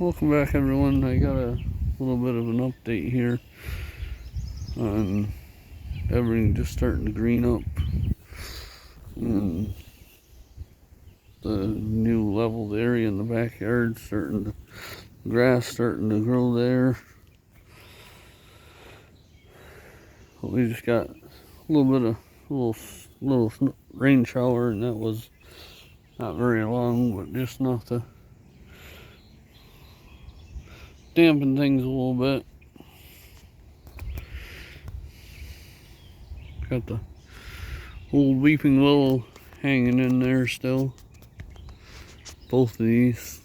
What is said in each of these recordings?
Welcome back, everyone. I got a little bit of an update here on everything just starting to green up and the new leveled area in the backyard grass starting to grow there. But we just got a little rain shower, and that was not very long, but just enough to dampen things a little bit. Got the old weeping willow hanging in there still. Both of these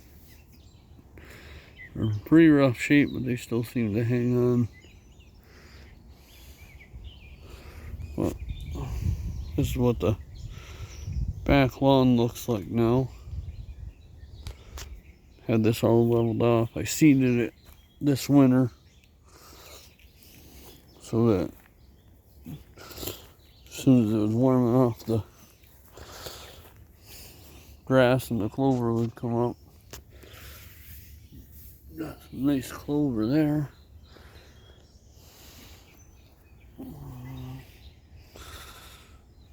are pretty rough shape, but they still seem to hang on. But this is what the back lawn looks like now. Had this all leveled off. I seeded it this winter so that as soon as it was warm enough, the grass and the clover would come up. Got some nice clover there.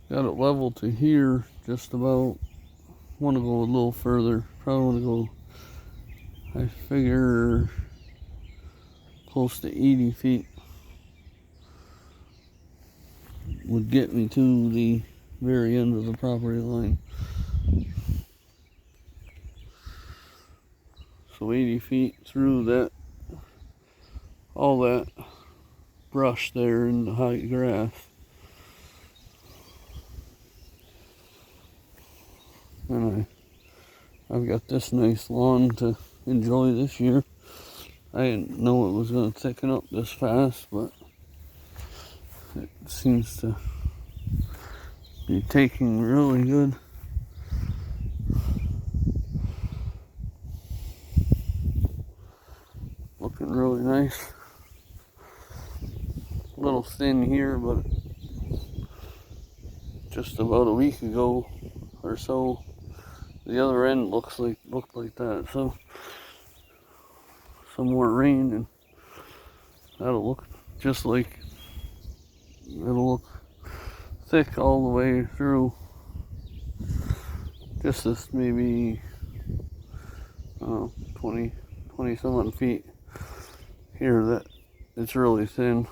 Got it level to here, just about. Want to go a little further. Probably want to go, I figure, close to 80 feet would get me to the very end of the property line. So 80 feet through that, all that brush there in the high grass. And I've got this nice lawn to enjoy this year. I didn't know it was going to thicken up this fast, but it seems to be taking really good. Looking really nice. A little thin here, but just about a week ago or so, the other end looked like that. So some more rain and that'll look just like, it'll look thick all the way through. Just this maybe 20 some odd feet here that it's really thin,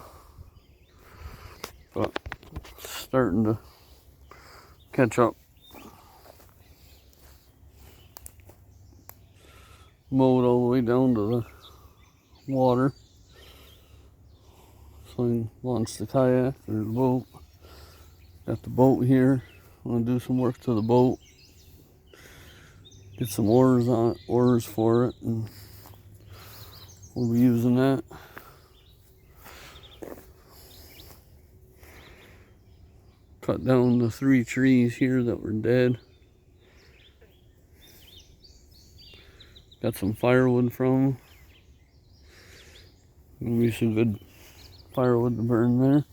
but starting to catch up. Mowed all the way down to the water so I can launch the kayak or the boat. Got the boat here. I'm gonna do some work to the boat, get some oars for it, and we'll be using that. Cut down the 3 trees here that were dead. Got some firewood from them. Gonna be some good firewood to burn there.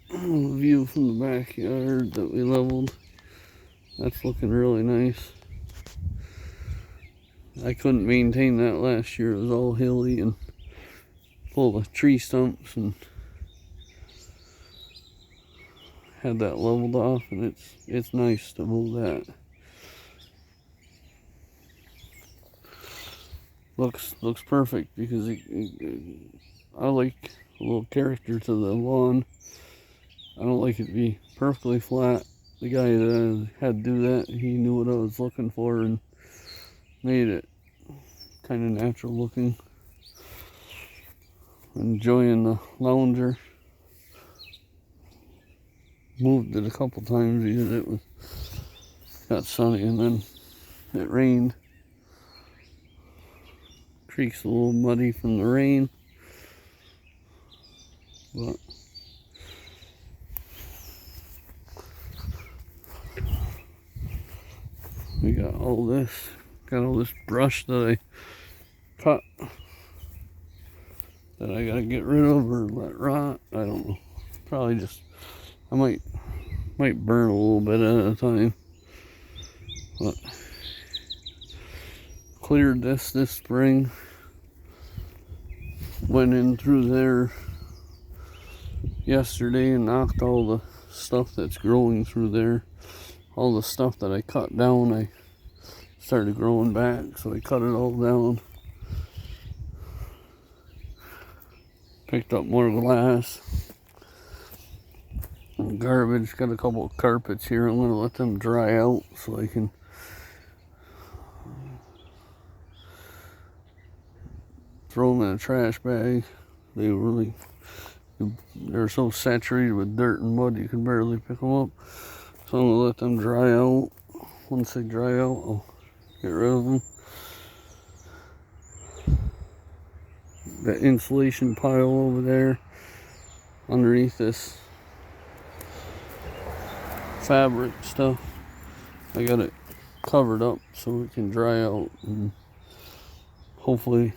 A view from the backyard that we leveled. That's looking really nice. I couldn't maintain that last year. It was all hilly and full of tree stumps, and had that leveled off, and it's nice to mow that. Looks perfect because I like a little character to the lawn. I don't like it to be perfectly flat. The guy that had to do that, he knew what I was looking for and made it kind of natural looking. Enjoying the lounger. Moved it a couple times because it got sunny and then it rained. Creek's a little muddy from the rain, but we got all this brush that I cut that I gotta get rid of or let rot. I don't know. Probably just, I might Might burn a little bit at a time. But cleared this spring. Went in through there yesterday and knocked all the stuff that's growing through there. All the stuff that I cut down, I started growing back, so I cut it all down. Picked up more glass and garbage. Got a couple of carpets here. I'm going to let them dry out so I can throw them in a trash bag. They're so saturated with dirt and mud you can barely pick them up. So I'm going to let them dry out. Once they dry out, I'll get rid of them. That insulation pile over there underneath this fabric stuff, I got it covered up so it can dry out, and hopefully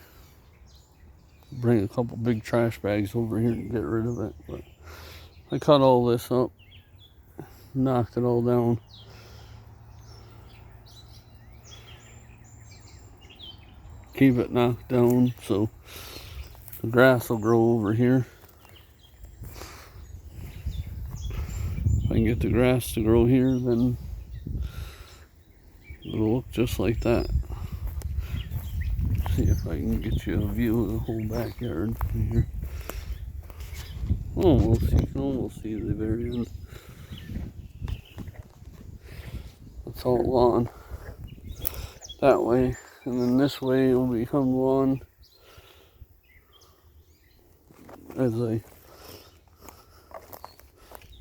bring a couple big trash bags over here and get rid of it. But I cut all this up, knocked it all down. Keep it knocked down so the grass will grow over here. If I can get the grass to grow here, then it'll look just like that. See if I can get you a view of the whole backyard from here. Almost, you can almost see the very end. It's all lawn that way, and then this way it will become lawn as I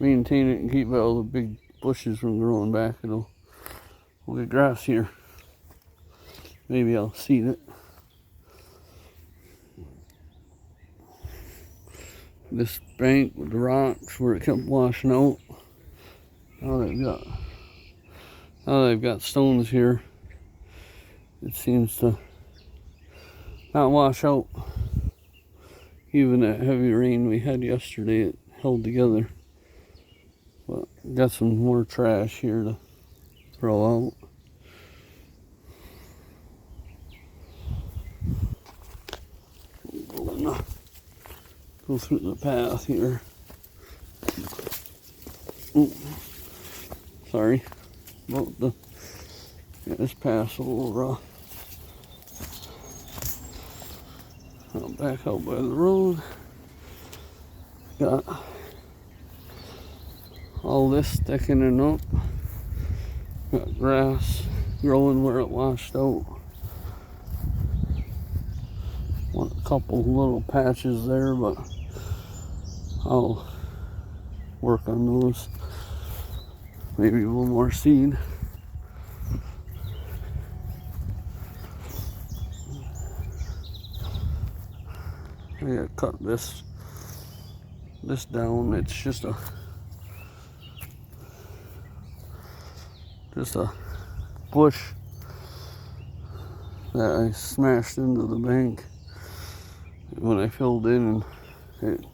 maintain it and keep all the big bushes from growing back. We'll get grass here. Maybe I'll seed it. This bank with the rocks where it kept washing out. Now they've got stones here, it seems to not wash out. Even that heavy rain we had yesterday, it held together. But got some more trash here to throw out. Go through the path here. Oh, sorry about this path's a little rough. I'll back out by the road. Got all this sticking up. Got grass growing where it washed out. Want a couple little patches there, but I'll work on those. Maybe a little more seed. I gotta cut this down. It's just a bush that I smashed into the bank when I filled in, and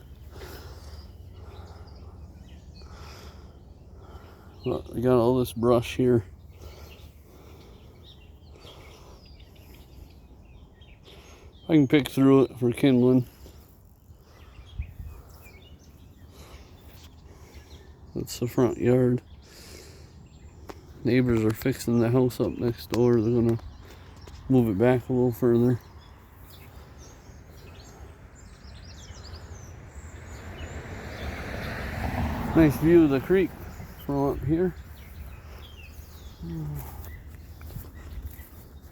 I got all this brush here. I can pick through it for kindling. That's the front yard. Neighbors are fixing the house up next door. They're gonna move it back a little further. Nice view of the creek from up here.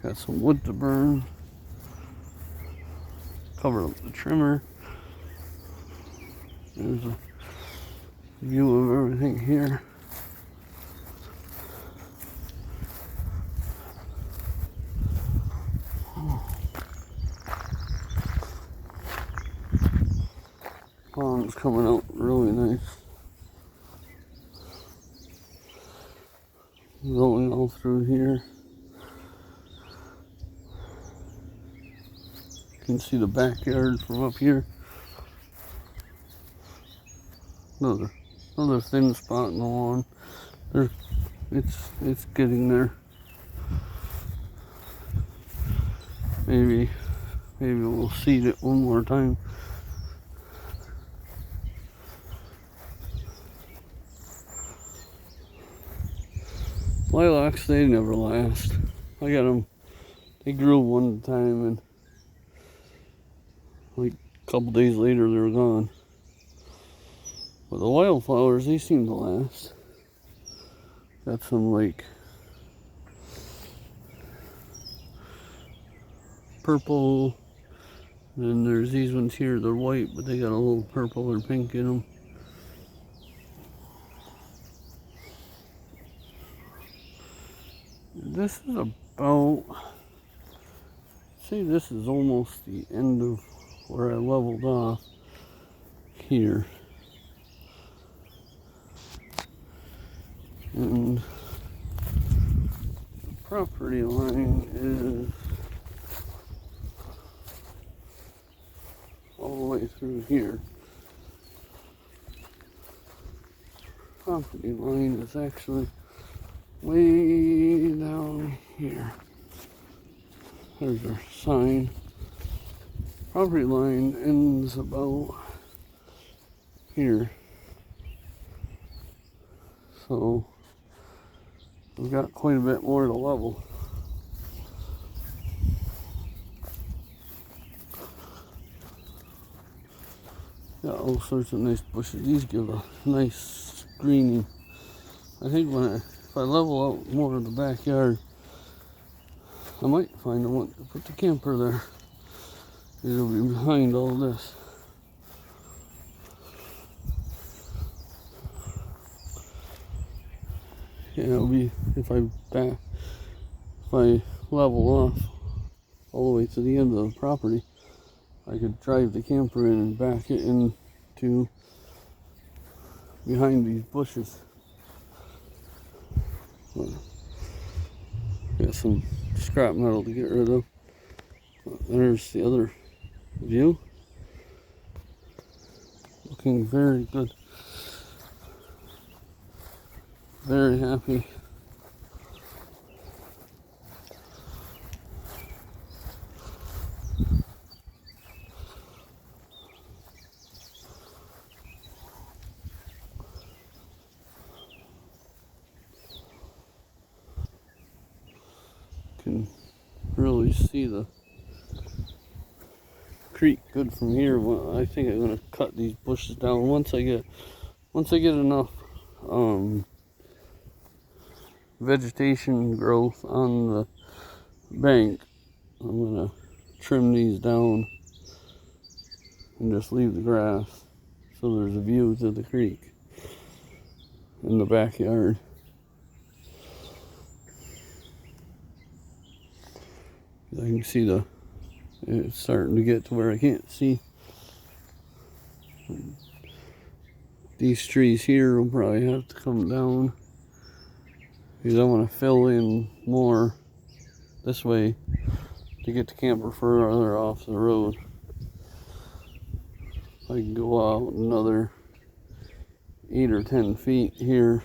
Got some wood to burn. Covered up the trimmer. There's a view of everything here. Pond's coming out really nice. Going all through here. You can see the backyard from up here. Another thin spot in the lawn. There, it's getting there. Maybe we'll seed it one more time. Lilacs, they never last. I got them, they grew one time and like a couple days later they were gone. But the wildflowers, they seem to last. Got some like purple, and then there's these ones here, they're white, but they got a little purple or pink in them. This is about, say this is almost the end of where I leveled off here. And the property line is all the way through here. Property line is actually way down here. There's our sign. Property line ends about here. So we've got quite a bit more to level. Got all sorts of nice bushes. These give a nice greening. I think if I level out more of the backyard, I might find I want to put the camper there. It'll be behind all this. Yeah, it'll be if I level off all the way to the end of the property, I could drive the camper in and back it into behind these bushes. Got some scrap metal to get rid of. There's the other view. Looking very good. Very happy. Can really see the creek good from here. I think I'm gonna cut these bushes down once I get enough vegetation growth on the bank. I'm gonna trim these down and just leave the grass so there's a view to the creek in the backyard. I can see it's starting to get to where I can't see. These trees here will probably have to come down because I want to fill in more this way to get the camper further off the road. I can go out another 8 or 10 feet here.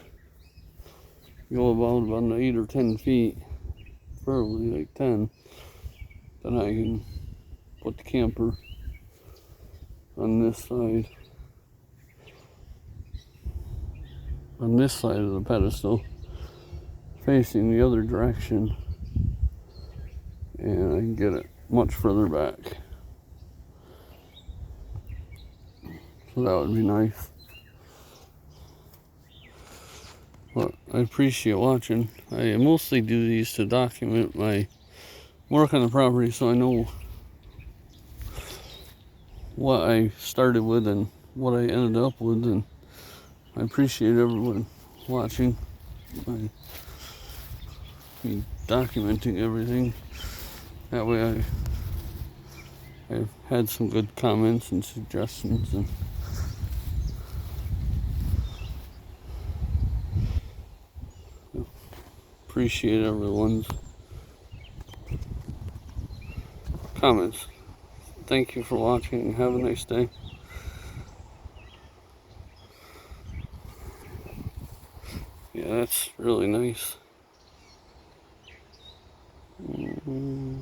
Go about 8 or 10 feet, probably like 10. Then I can put the camper on this side. On this side of the pedestal, facing the other direction, and I can get it much further back. So that would be nice. But I appreciate watching. I mostly do these to document my work on the property so I know what I started with and what I ended up with, and I appreciate everyone watching. Me documenting everything. That way I've had some good comments and suggestions, and appreciate everyone's comments. Thank you for watching and have a nice day. Yeah, that's really nice. Mm-hmm.